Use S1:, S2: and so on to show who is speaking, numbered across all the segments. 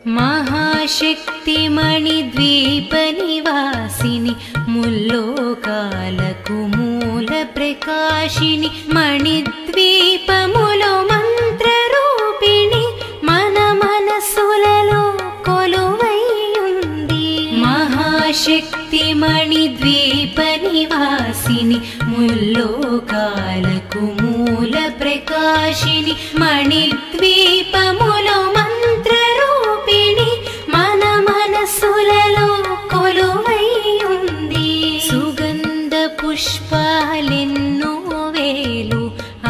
S1: महाशक्तिमणिद्वीपनिवासिनि मुल्लोकालकु मूल प्रकाशिनि मणिद्वीपमुलो मंत्ररूपिणि मन मनसुలలో కొలువైయుంది महाशक्तिमणिद्वीपनिवासिनि मुल्लोकालकु मूल प्रकाशिनि मणिद्वीपमुलो मंत्ररूपिणि मन मनसुలలో కొలువైయుంది సుగంధ పుష్పాలెన్నో వేలు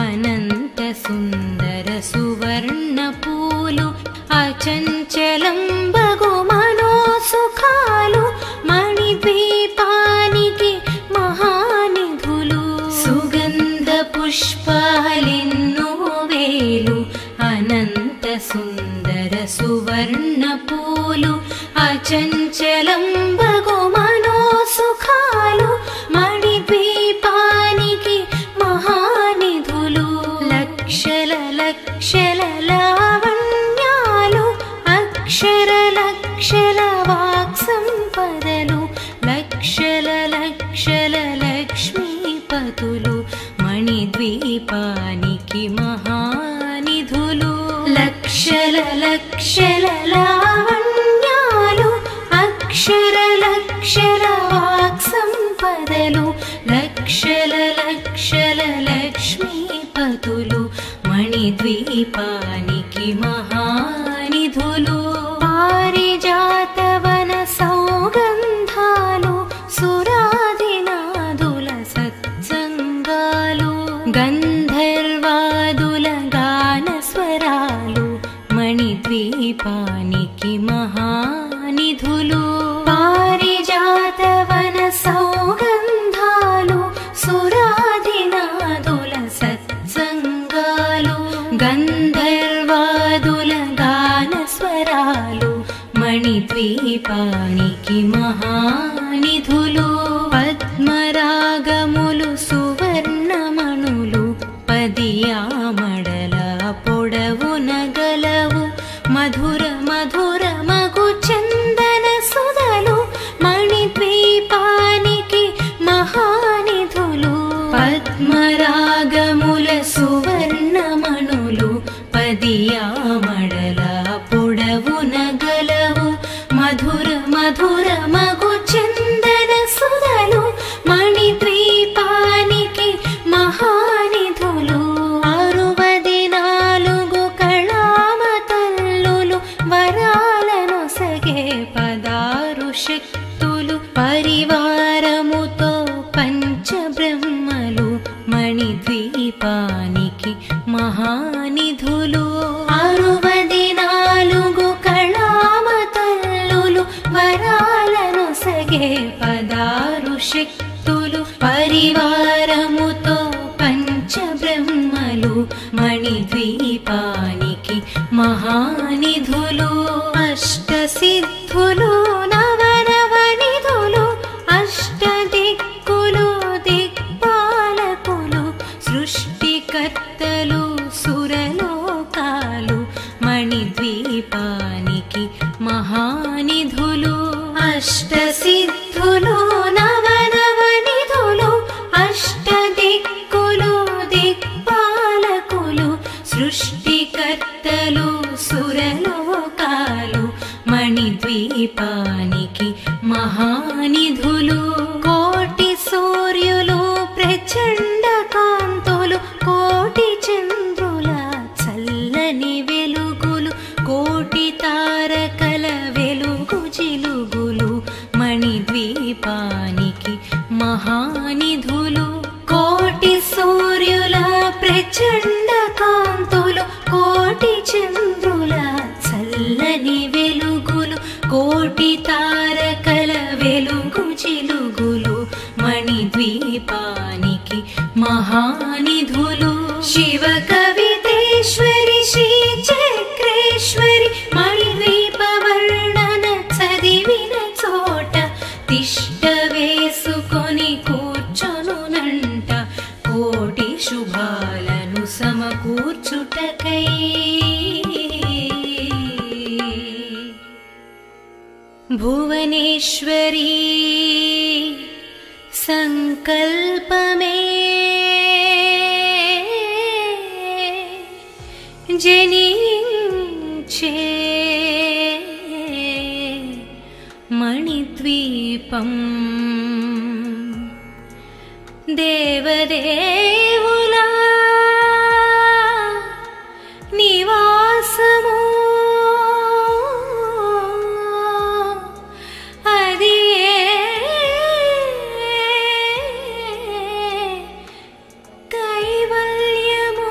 S1: అనంత సుందర సువర్ణ పూలు అచంచలం బగు మనోసుఖాలు మణిద్వీపానికి మహానిధులు సుగంధ పుష్పాలెన్నో వేలు అనంత సుందర సువర్ణ పూలు అచంచలం బగు మనోసుఖాలు మణిద్వీపానికి మహానిధులు లక్షల లక్షల లావణ్యాలు అక్షర లక్షల వాక్సంపదలు లక్షల లక్షల లక్ష్మీపతులు మణిద్వీపానికి మహానిధులు లక్షల లక్షల లావణ్యాలు అక్షర లక్షల వాక్సంపదలు లక్షల లక్షల లక్ష్మీపతులు మణిద్వీపానికి మహానిధులు పారిజాతవన సౌగంధాలు సురాదినాదుల సత్సంగాలు గంధర్వాదుల గానస్వరాలు మణిద్వీపానికి మహానిధులు పారిజాతవన సౌగంధాలు సురాదినాదుల సత్సంగాలు గంధర్వాదుల గానస్వరాలు మణిద్వీపానికి మహానిధులు పద్మరాగములు సువర్ణమణులు పదియామడల పొడవున గలవు మధుర మధుర మగు చందన సుధలు మణిద్వీపానికి మహానిధులు పద్మరాగముల సువర్ణమణులు పదియామడల పొడవున గలవు మధుర మధుర మగు చందన సుధలు మణిద్వీపానికి మహానిధులు 64 కళామతల్లులు వరాలనొసగే 16 శక్తులు పరివారముతో పంచబ్రహ్మలు మణిద్వీపానికి మహానిధులు 64 కళామతల్లులు వరాలనొసగే 16 శక్తులు పరివారముతో పంచబ్రహ్మలు మణిద్వీపానికి మహానిధులు అష్టసిద్ధులు నవనవనిధులు అష్టదిక్కులు దిక్పాలకులు సృష్టికర్తలు సురలోకాలు మణిద్వీపానికి మహానిధులు అష్టసిద్ధులు నవనవనిధులు అష్టదిక్కులు దిక్పాలకులు సృష్టికర్తలు సురలోకాలు మణిద్వీపానికి మహానిధులు కోటి సూర్యులు ప్రచండ కాంతులు కోటి చంద్రుల చల్లని వెలుగులు కోటి తారకల వెలుగు జిలుగులు మణిద్వీపానికి మహానిధులు కోటి సూర్యుల ప్రచండ కాంతులు కోటి చంద్రుల చల్లని వెలుగులు కోటి తారకల వెలుగు జిలుగులు మణిద్వీపానికి మహానిధులు శివ కవితేశ్వరి శ్రీ చక్రేశ్వరి మణిద్వీప వర్ణన చదివిన చోట తిష్ట వేసుకొని కూర్చొనునంట కోటి శుభాలను సమకూర్చుటకై భువనేశ్వరీ సంకల్పమే జనించే మణిద్వీపం దేవదేవుల నివాసము అది కైవల్యము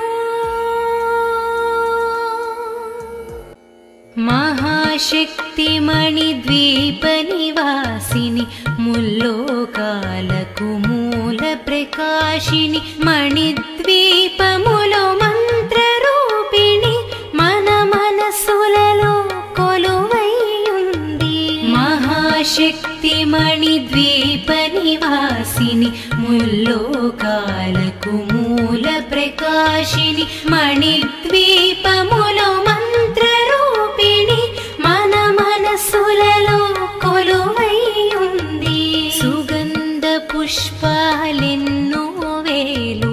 S1: మహాశక్తి మణిద్వీప నివాసిని ముల్లోకాలకు మూల ప్రకాశిని మణిద్వీపములో మంత్ర రూపిణి మన మనసులలో కొలువై ఉంది మహాశక్తి మణిద్వీప నివాసిని ముల్లోకాలకు మూల ప్రకాశిని మణిద్వీపములో మంత్ర రూపిణి మన మనసులలో కొలువై ఉంది సుగంధ పుష్పాలెన్నో వేలు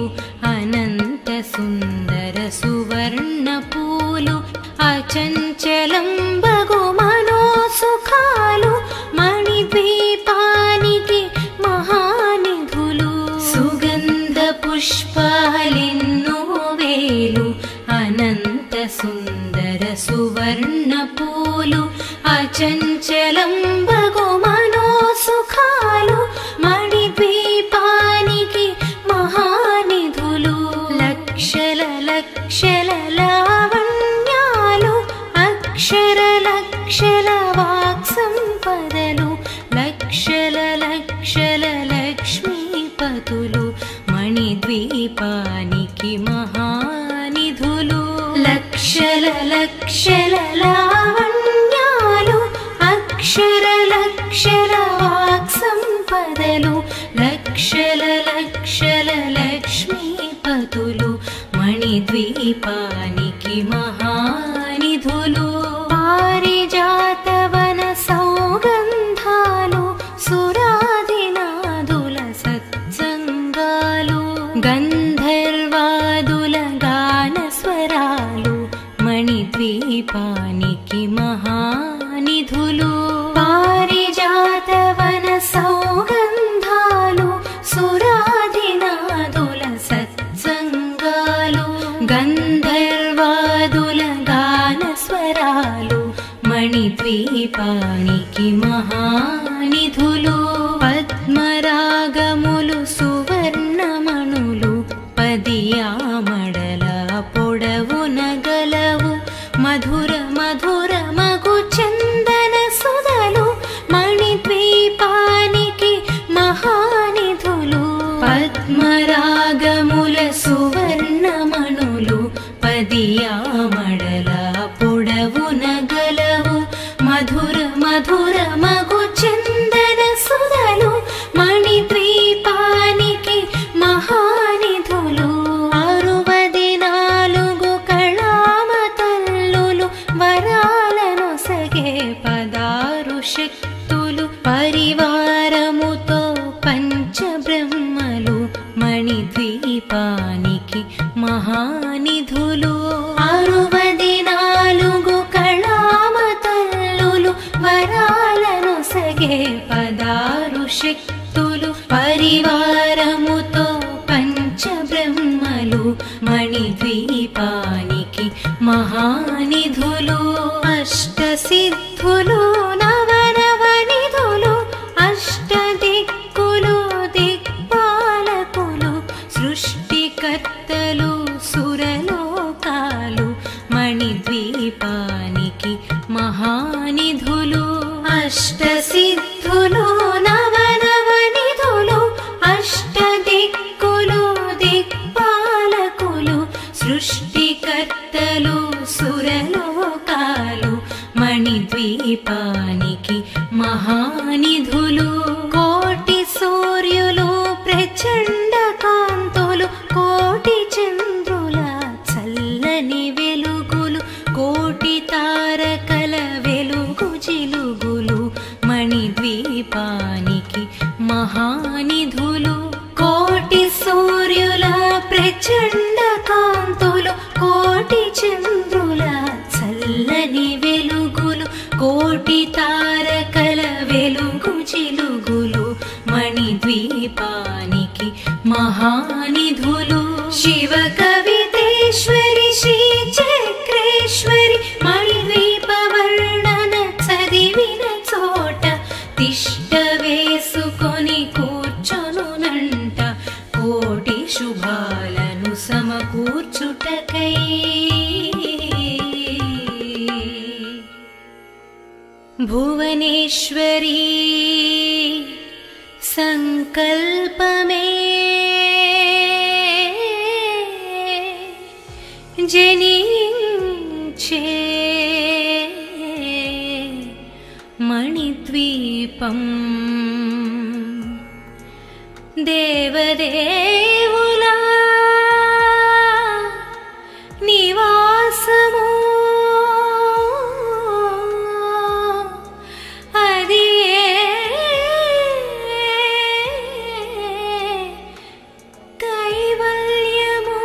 S1: అనంత సుందర సువర్ణ పూలు అచంచలం బగు మనోసుఖాలు మణిద్వీపానికి మహానిధులు సుగంధ పుష్పాలెన్నో వేలు అనంత సుందర సువర్ణ పూలు అచంచలం బగు మనోసుఖాలు మణిద్వీపానికి మహానిధులు లక్షల లక్షల లావణ్యాలు అక్షర లక్షల వాక్సంపదలు లక్షల లక్షల లక్ష్మీపతులు మణిద్వీపానికి మహానిధులు లక్షల లక్షల లావణ్యాలు అక్షర లక్షల వాక్సంపదలు లక్షల లక్షల లక్ష్మీపతులు మణిద్వీపానికి మహానిధులు పారిజాతవన సౌగంధాలు సురాదినాదుల సత్సంగాలు గంధర్వాదుల గానస్వరాలు మణిద్వీపానికి మహానిధులు పారిజాతవన సౌగంధాలు సురాదినాదుల సత్సంగాలు గంధర్వాదుల గానస్వరాలు మణిద్వీపానికి మహానిధులు పద్మరాగములు సువర్ణమణులు పదియామడల పొడవున గలవు మధుర మధుర మగు చందన సుధలు మణిద్వీపానికి మహానిధులు పద్మరాగముల సువర్ణమణులు పదియామడల పొడవున గలవు మధుర మధుర మగు చందన సుధలు మణిద్వీపానికి మహానిధులు 64 కళామతల్లులు వరాలను సగే 16 శక్తులు పరివారముతో పంచబ్రహ్మలు మణిద్వీపానికి మహానిధులు 64 కళామతల్లులు వరాలను సగే 16 శక్తులు పరివారముతో పంచబ్రహ్మలు మణిద్వీపానికి మహానిధులు అష్టసిద్ధులు నవనవనిధులు అష్టదిక్కులు దిక్పాలకులు సృష్టికర్తలు సురలోకాలు మణిద్వీపానికి మహానిధులు అష్టసిద్ధులు నవనవనిధులు అష్టదిక్కులు దిక్పాలకులు సృష్టికర్తలు సురలోకాలు మణిద్వీపానికి మహానిధులు కోటి సూర్యులు ప్రచండ కాంతులు కోటి చంద్రుల చల్లని వెలుగులు కోటి తారకల వెలుగు జిలుగులు కోటి తారకల వెలుగు చిలుగులు మణిద్వీపానికి మహానిధులు శివ కవితేశ్వరి శ్రీ చక్రేశ్వరి మణిద్వీప వర్ణన చదివిన చోట తిష్ట వేసుకొని కూర్చొనునంట కోటి శుభాలను సమకూర్చుటకై భువనేశ్వరీ సంకల్పమే జనించే మణిద్వీపం దేవదేవుల నివాసము అది కైవల్యము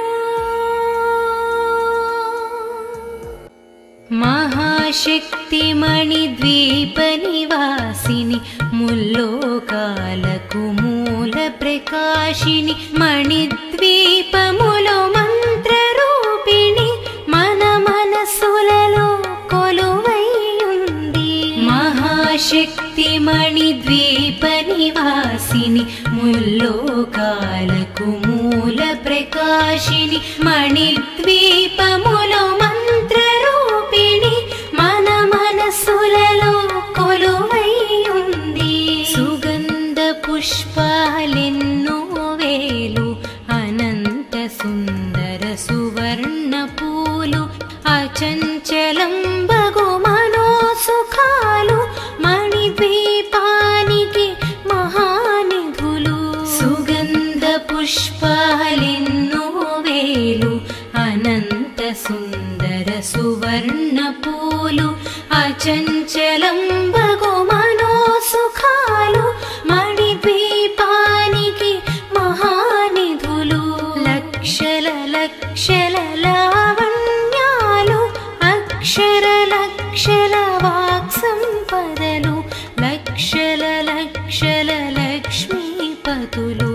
S1: మహాశక్తి మణిద్వీప నివాసిని ముల్లోకాలకు మూల ప్రకాశిని మణిద్వీపములో మంత్ర రూపిణి మన మనసులలో కొలువైయుంది మహాశక్తి మణిద్వీప నివాసిని ముల్లోకాలకు మూల ప్రకాశిని మణిద్వీపములో మంత్ర రూపిణి మన మనసులలో కొలువైయుంది సుగంధ పుష్పాలెన్నో వేలు అనంత సుందర సువర్ణ పూలు అచంచలం బగు మనోసుఖాలు మణిద్వీపానికి మహానిధులు సుగంధ పుష్పాలెన్నో వేలు అనంత సుందర సువర్ణ పూలు అచంచలం బగు మనోసుఖాలు మణిద్వీపానికి మహానిధులు లక్షల లక్షల లావణ్యాలు అక్షర లక్షల వాక్సంపదలు లక్షల లక్షల లక్ష్మీపతులు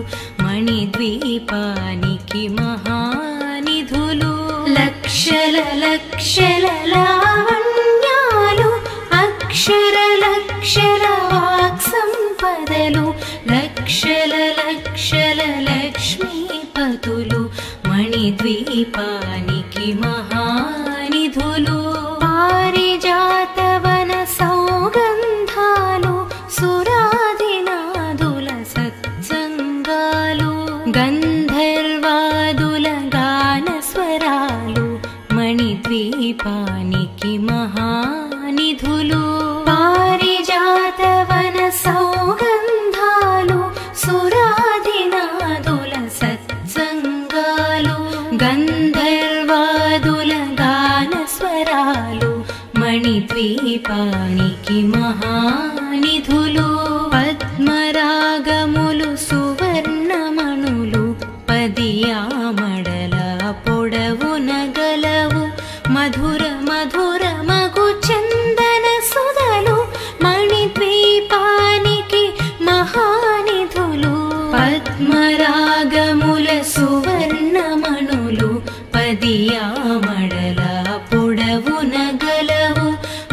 S1: మణిద్వీపానికి మహానిధులు లక్షల లక్షల లావణ్యాలు అక్షర లక్షల వాక్సంపదలు లక్షల లక్షల లక్ష్మీపతులు మణిద్వీపానికి మహానిధులు పారిజాతవన సౌగంధాలు సురాదినాదుల సత్సంగాలు గంధర్వాదుల గాన స్వరాలు మణిద్వీపానికి మహానిధులు పారిజాతవన సౌగంధాలు సురాదినాదుల సత్సంగాలు గంధర్వాదుల గాన స్వరాలు మణిద్వీపానికి మహానిధులు పద్మరాగములు సువర్ణమణులు పదియామడల పొడవున గలవు మధుర మధుర మగు చందన సుధలు మణిద్వీపానికి మహానిధులు పద్మరాగముల సువర్ణమణులు పదియామడల పొడవున గలవు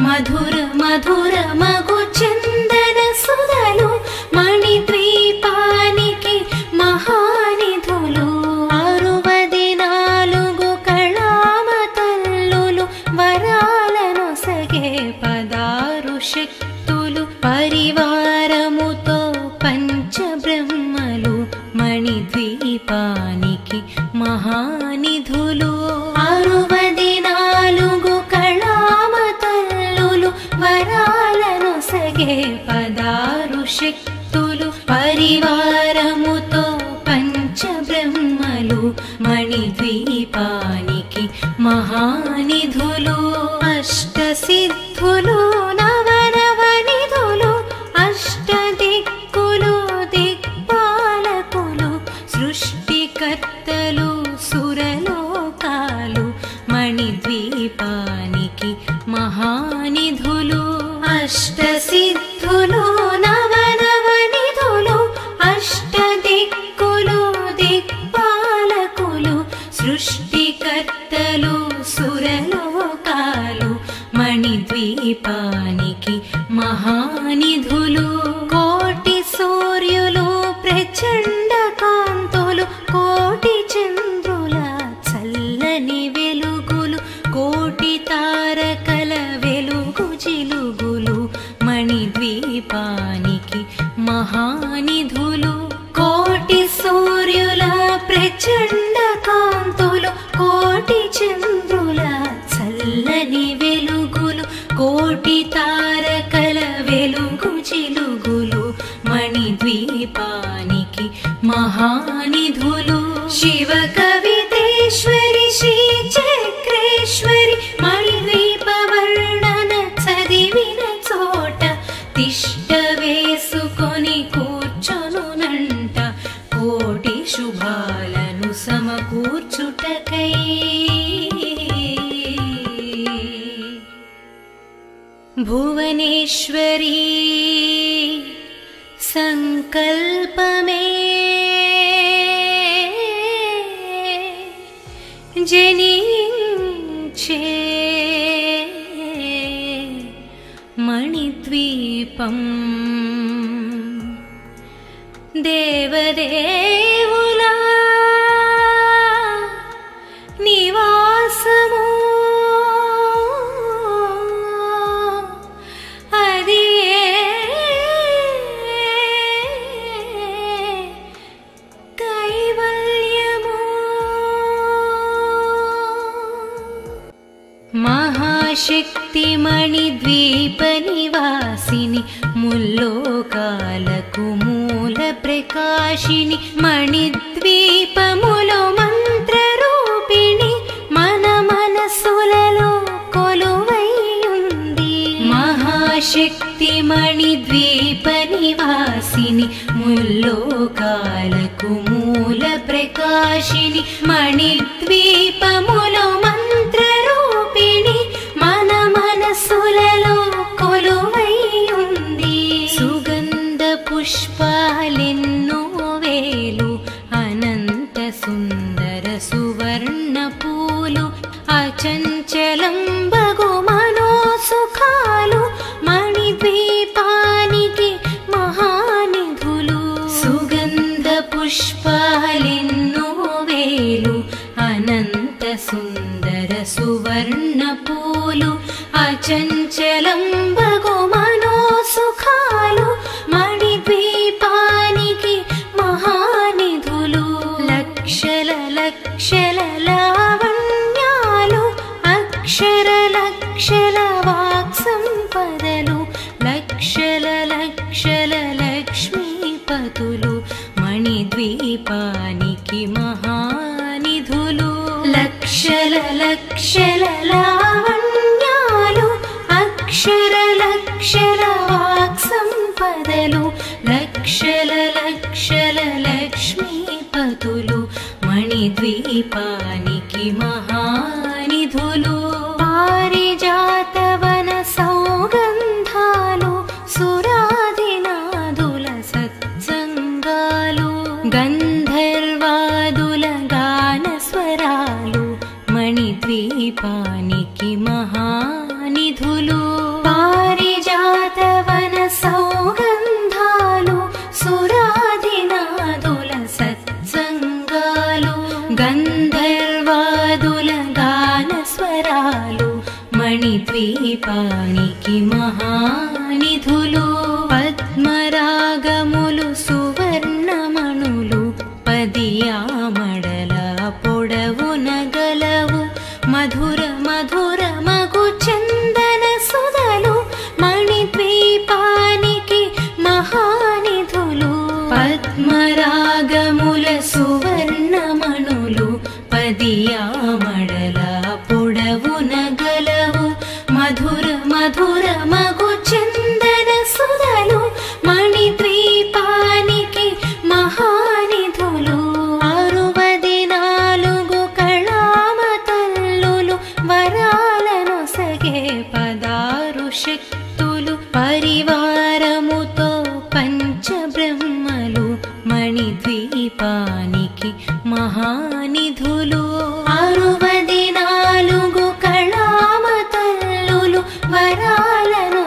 S1: మధుర మధుర మగు చందన సుధలు మణిద్వీపానికి మహానిధులు 64 కళామతల్లులు వరాలను సగే 16 శక్తులు పరివారముతో పంచబ్రహ్మలు మణిద్వీపానికి మహానిధులు 64 కళామతల్లులు వరాలను సగే 16 శక్తులు పరివారముతో పంచబ్రహ్మలు మణిద్వీపానికి మహానిధులు అష్టసిద్ధులు నవనవనిధులు అష్టదిక్కులు దిక్పాలకులు సృష్టికర్తలు సురలోకాలు మణిద్వీపానికి మహానిధులు మణిద్వీపానికి మహానిధులు కోటి సూర్యులు ప్రచండ కాంతులు కోటి చంద్రుల చల్లని వెలుగులు కోటి తారకల వెలుగు జిలుగులు మణిద్వీపానికి మహానిధులు కోటి సూర్యుల ప్రచండ కాంతులు కోటి చంద్రుల చల్లని వెలుగులు కోటి తారకల వెలుగు జిలుగులు మణిద్వీపానికి మహానిధులు శివ కవితేశ్వరి శ్రీ చక్రేశ్వరి మణిద్వీప వర్ణన చదివిన చోట తిష్ట వేసుకొని కూర్చొనునంట కోటి శుభాలను సమకూర్చుటకై భువనేశ్వరీ సంకల్పమే జనించే మణిద్వీపం దేవదేవుల నివాసము అది కైవల్యము మహాశక్తి మణిద్వీప నివాసిని ముల్లోకాలకు మూల ప్రకాశిని మణిద్వీపములో మంత్రరూపిణి మన మనసులలో కొలువైయుంది మహాశక్తి మణిద్వీప నివాసిని ముల్లోకాలకు మూల ప్రకాశిని మణిద్వీపములో మంత్రరూపిణి మన మనసులలో కొలువైయుంది సుగంధ పుష్పాలెన్నో వేలు అనంత సుందర సువర్ణ పూలు అచంచలం బగు మనోసుఖాలు మణిద్వీపానికి మహానిధులు సుగంధ పుష్పాలెన్నో వేలు అనంత సుందర సువర్ణ పూలు అచంచలం బగు మనోసుఖాలు మణిద్వీపానికి మహానిధులు లక్షల లక్షల లావణ్యాలు అక్షర లక్షల వాక్సంపదలు లక్షల లక్షల లక్ష్మీపతులు మణిద్వీపానికి మహానిధులు లక్షల లక్షల లావణ్యాలు అక్షర లక్షల వాక్సంపదలు లక్షల లక్షల లక్ష్మీపతులు మణిద్వీపానికి మహానిధులు పారిజాతవన సౌగంధాలు సురాదినాదుల సత్సంగాలు గంధర్వాదుల గాన స్వరాలు మణిద్వీపానికి మహానిధులు పారిజాతవన సౌగంధాలు సురాదినాదుల సత్సంగాలు గంధర్వాదుల గాన స్వరాలు మణిద్వీపానికి మహానిధులు పద్మరాగములు సువర్ణమణులు పదియామడల పొడవున గలవు మధుర మధుర మగు చందన సుధలు మణిద్వీపానికి మహానిధులు పద్మరాగముల సువర్ణమణులు పదియామడల పొడవున గలవు మధుర మధుర మగు చందన సుధలు మణిద్వీపానికి మహానిధులు 64 కళామతల్లులు వరాలను సగే 16 శక్తులు పరివారముతో పంచబ్రహ్మలు మణిద్వీపానికి మహానిధులు 64 కళామతల్లులు వరాలను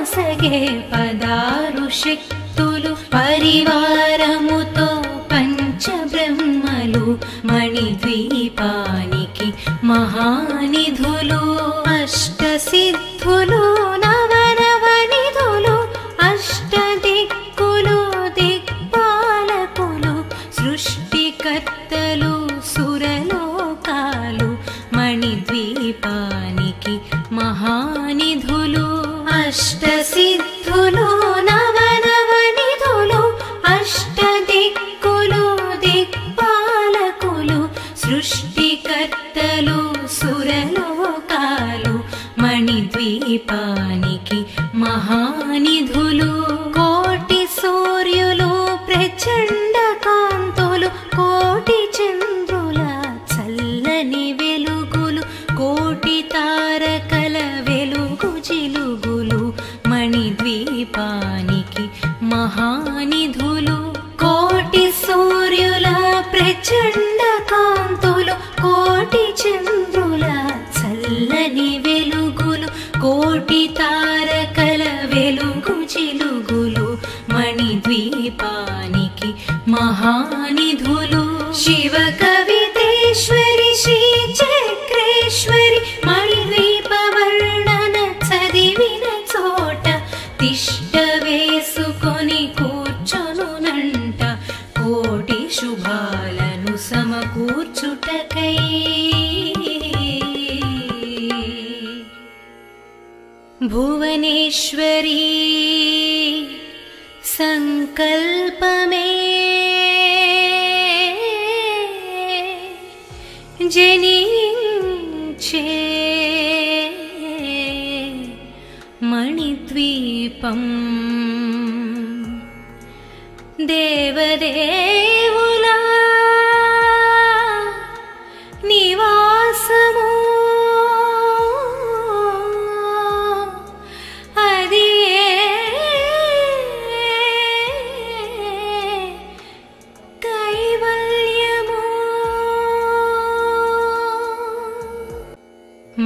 S1: నొసగే పదారు శక్తులు పరివారముతో పంచబ్రహ్మలు మణిద్వీపానికి మహానిధులు అష్టసిద్ధులు నవనవనిధులు అష్టదిక్కులు దిక్పాలకులు సృష్టికర్తలు సురలోకాలు మణిద్వీపానికి మహానిధులు అష్టసిద్ధులు నవనవనిధులు అష్టదిక్కులు దిక్పాలకులు సృష్టికర్తలు సురలోకాలు మణిద్వీపానికి మహానిధులు కోటి సూర్యులు ప్రచండ కాంతులు కోటి చంద్రుల చల్లని వెలుగులు కోటి తారకల వెలుగు జిలుగులు మణిద్వీపానికి మహానిధులు కోటి సూర్యుల ప్రచండ కాంతులు కోటి చంద్రుల చల్లని వెలుగులు కోటి తారకల వెలుగు జిలుగులు మణిద్వీపానికి మహానిధులు శివ కవితేశ్వరి శ్రీ చక్రేశ్వరి మణిద్వీప వర్ణన చదివిన చోట తిష్ట వేసుకొని కూర్చొనునంట కోటి శుభాలను సమకూర్చుటకై భువనేశ్వరీ సంకల్పమే జనించే మణిద్వీపం దేవదేవుల నివాసము అది కైవల్యము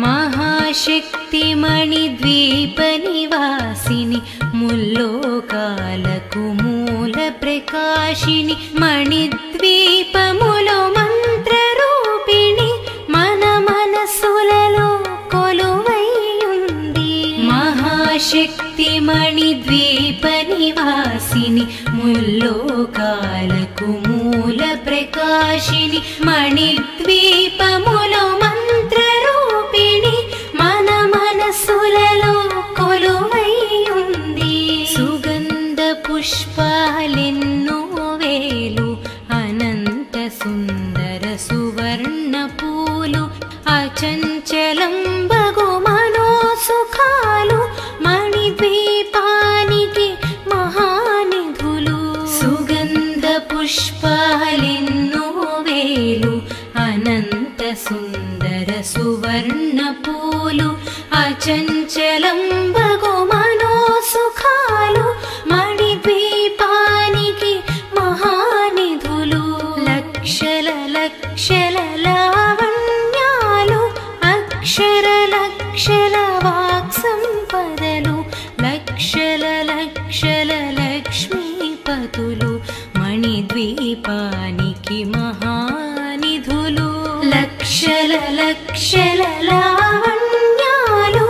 S1: మహాశక్తి మణిద్వీప నివాసిని ముల్లోకాలకు మూల ప్రకాశిని మణిద్వీపములో మంత్రరూపిణి మన మనసులలో కొలువైయుంది మహాశక్తి మణిద్వీప నివాసిని ముల్లోకాలకు మూల ప్రకాశిని మణిద్వీపములో మంత్రరూపిణి మన మనసులలో కొలువైయుంది సుగంధ పుష్పాలెన్నో వేలు అనంత సుందర సువర్ణ పూలు అచంచలం బగు మనోసుఖాలు మణిద్వీపానికి మహానిధులు సుగంధ పుష్పాలెన్నో వేలు అనంత సుందర సువర్ణ పూలు అచంచలం బగు మనోసుఖాలు మణిద్వీపానికి మహానిధులు లక్షల లక్షల లావణ్యాలు అక్షర లక్షల వాక్సంపదలు లక్షల లక్షల లక్ష్మీపతులు మణిద్వీపానికి మహానిధులు లక్షల లక్షల లావణ్యాలు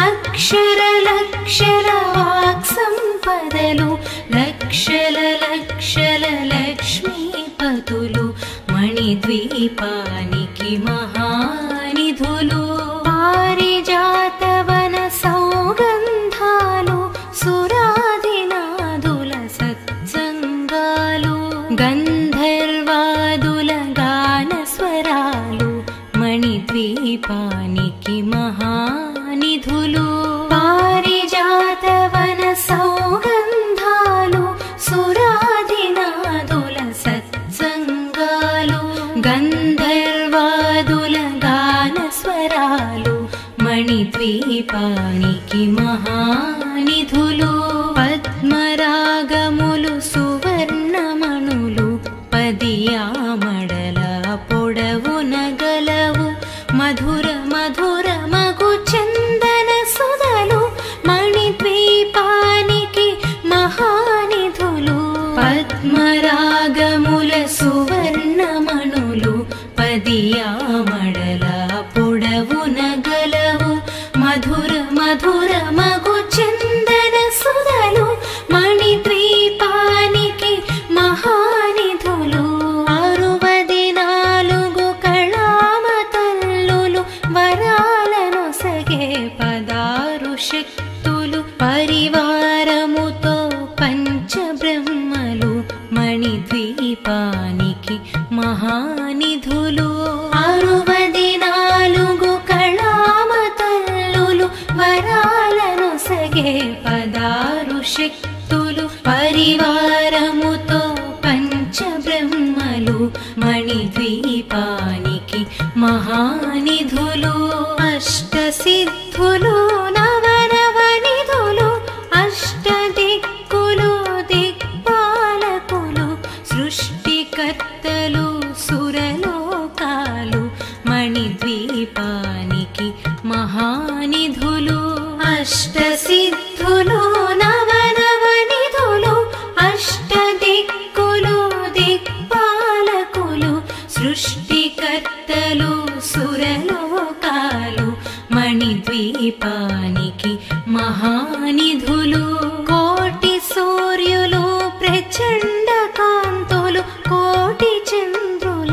S1: అక్షర లక్షల వాక్సంపదలు లక్షల లక్షల లక్ష్మీపతులు మణిద్వీపానికి మహానిధులు పారిజాతవన సౌగంధాలు సురాదినాదుల సత్సంగాలు గంధర్వాదుల గాన స్వరాలు మణిద్వీపానికి మహానిధులు పారిజాతవన సౌగంధాలు సురాదినాదుల సత్సంగాలు గంధర్వాదుల గాన స్వరాలు మణిద్వీపానికి మహానిధులు పద్మరాగములు సువర్ణమణులు పదియామడల పొడవున గలవు మధుర మధుర మగు చందన సుధలు మణిద్వీపానికి పదారు శక్తులు పరివారముతో పంచబ్రహ్మలు మణిద్వీపానికి మహానిధులు అష్టసిద్ధులు నవనవనిధులు అష్టదిక్కులు దిక్పాలకులు సృష్టికర్తలు సురలోకాలు మణిద్వీపానికి మహానిధులు అష్టసిద్ధులు నవనవనిధులు అష్టదిక్కులు దిక్పాలకులు సృష్టికర్తలు సురలోకాలు మణిద్వీపానికి మహానిధులు కోటి సూర్యులు ప్రచండ కాంతులు కోటి చంద్రుల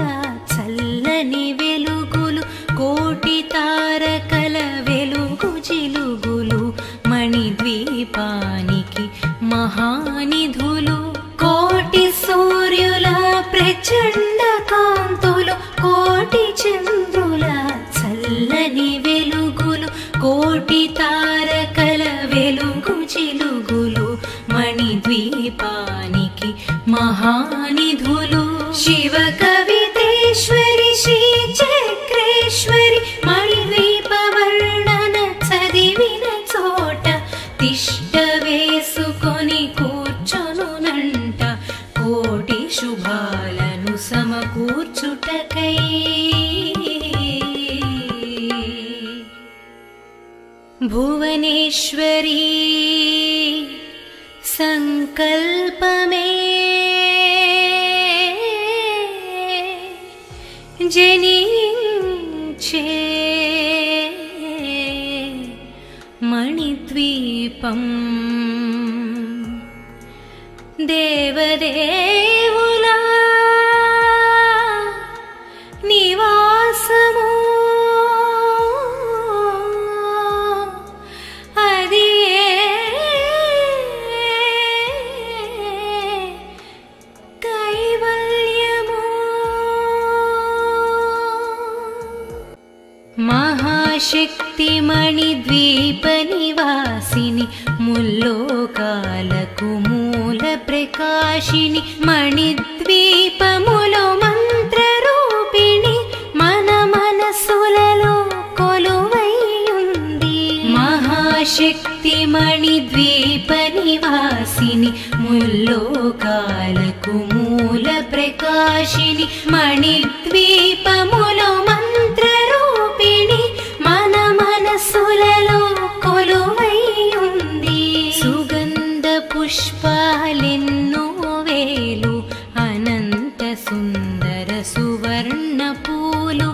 S1: చల్లని వెలుగులు కోటి తారకల వెలుగు జిలుగులు మణిద్వీపానికి మహానిధులు కోటి సూర్యుల ప్రచండ కాంతులు కోటి చంద్రుల చల్లని వెలుగులు కోటి తారకల వెలుగు జిలుగులు మణిద్వీపానికి మహానిధులు శివ కవితేశ్వరి శ్రీ చక్రేశ్వరి మణిద్వీప వర్ణన చదివిన చోట తిష్ట వేసుకొని కూర్చొనునంట కోటి శుభాలను సమకూర్చుటకై భువనేశ్వరీ సంకల్పమే జనించే మణిద్వీపం దేవదేవుల నివాసము అది కైవల్యము మహాశక్తి మణిద్వీప నివాసిని ముల్లోకాలకు మూల ప్రకాశిని మణిద్వీపములో మంత్రరూపిణి మన మనసులలో కొలువైయుంది మహాశక్తి మణిద్వీప నివాసిని ముల్లోకాలకు మూల ప్రకాశిని మణిద్వీపములో మంత్రరూపిణి మన మనసులలో కొలువైయుంది సుగంధ పుష్పాలెన్నో వేలు అనంత సుందర సువర్ణ పూలు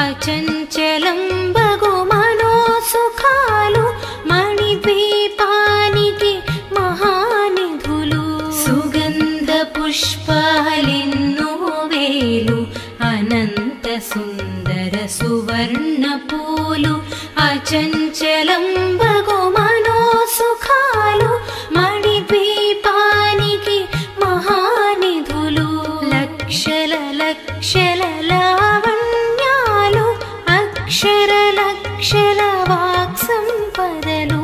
S1: అచంచలం బగు మనోసుఖాలు మణిద్వీపానికి మహానిధులు సుగంధ పుష్పాలెన్నో వేలు అనంత సుందర సువర్ణ పూలు అచంచలం బగు మనోసుఖాలు మణిద్వీపానికి మహానిధులు లక్షల లక్షల లావణ్యాలు అక్షర లక్షల వాక్సంపదలు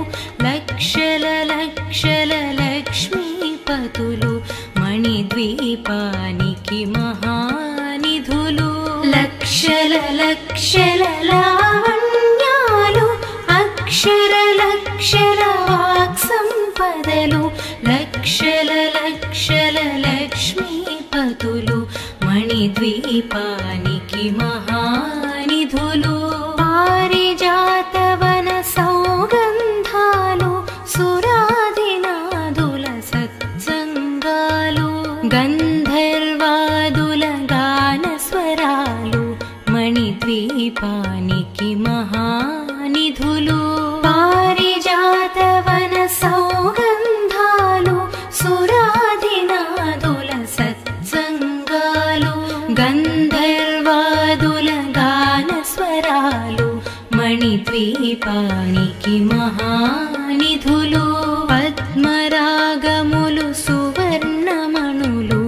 S1: లక్షల లక్షల లక్ష్మీపతులు మణిద్వీపానికి మహానిధులు లక్షల లక్షల లావణ్యాలు అక్షర లక్షల వాక్సంపదలు లక్షల లక్షల లక్ష్మీపతులు మణిద్వీపానికి మహానిధులు పారిజాతవన సౌగంధాలు సురాదినాదుల సత్సంగాలు గంధర్వాదుల గానస్వరాలు మణిద్వీపానికి మహానిధులు పారిజాతవన సౌగంధాలు సురాదినాదుల సత్సంగాలు గంధర్వాదుల గానస్వరాలు మణిద్వీపానికి మహానిధులు పద్మరాగములు సువర్ణమణులు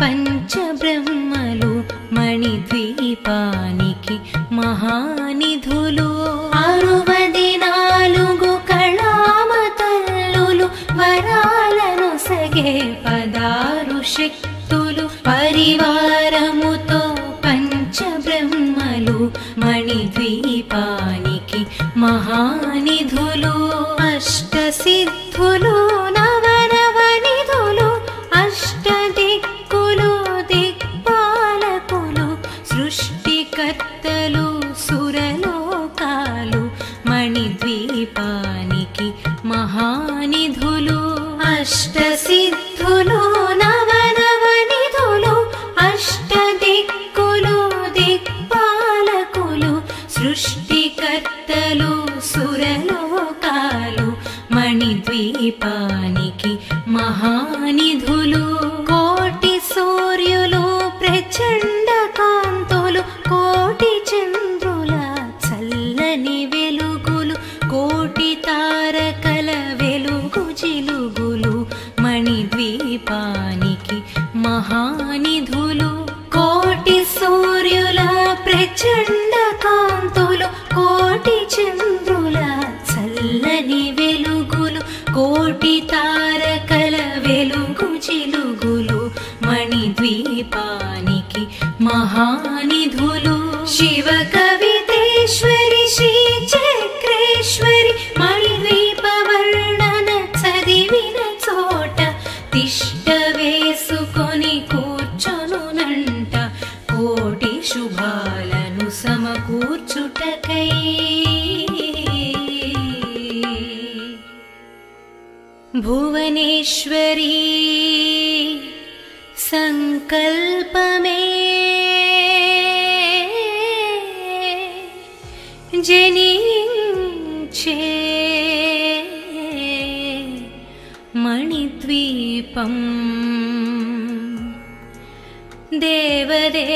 S1: పంచబ్రహ్మలు మణిద్వీపానికి మహానిధులు 64 కళామతల్లులు వరాలను సగే 16 శక్తులు పరివారముతో పంచబ్రహ్మలు మణిద్వీపానికి మహానిధులు అష్టసిద్ధులు నవనవనిధులు అష్టదిక్కులు దిక్పాలకులు సృష్టికర్తలు సురలోకాలు మణిద్వీపానికి మహానిధులు అష్టసిద్ధులు నవనవనిధులు అష్టదిక్కులు దిక్పాలకులు సృష్టికర్తలు సురలోకాలు మణిద్వీపానికి మహానిధులు కోటి సూర్యులు ప్రచండ కాంతులు కోటి చంద్రుల చల్లని వెలుగులు కోటి తారకల వెలుగు జిలుగులు మణిద్వీపానికి మహానిధులు కోటి సూర్యుల ప్రచండ కాంతులు కోటి చంద్రుల చల్లని వెలుగులు కోటి తారకల వెలుగు జిలుగులు మణిద్వీపానికి మహానిధులు శివ కవితేశ్వరి శ్రీ చక్రేశ్వరి మణిద్వీప వర్ణన చదివిన చోట తిష్ట వేసుకొని కూర్చొనునంట కోటి శుభాలను సమకూర్చుటకై భువనేశ్వరీ సంకల్పమే జనించే మణిద్వీపం దేవదే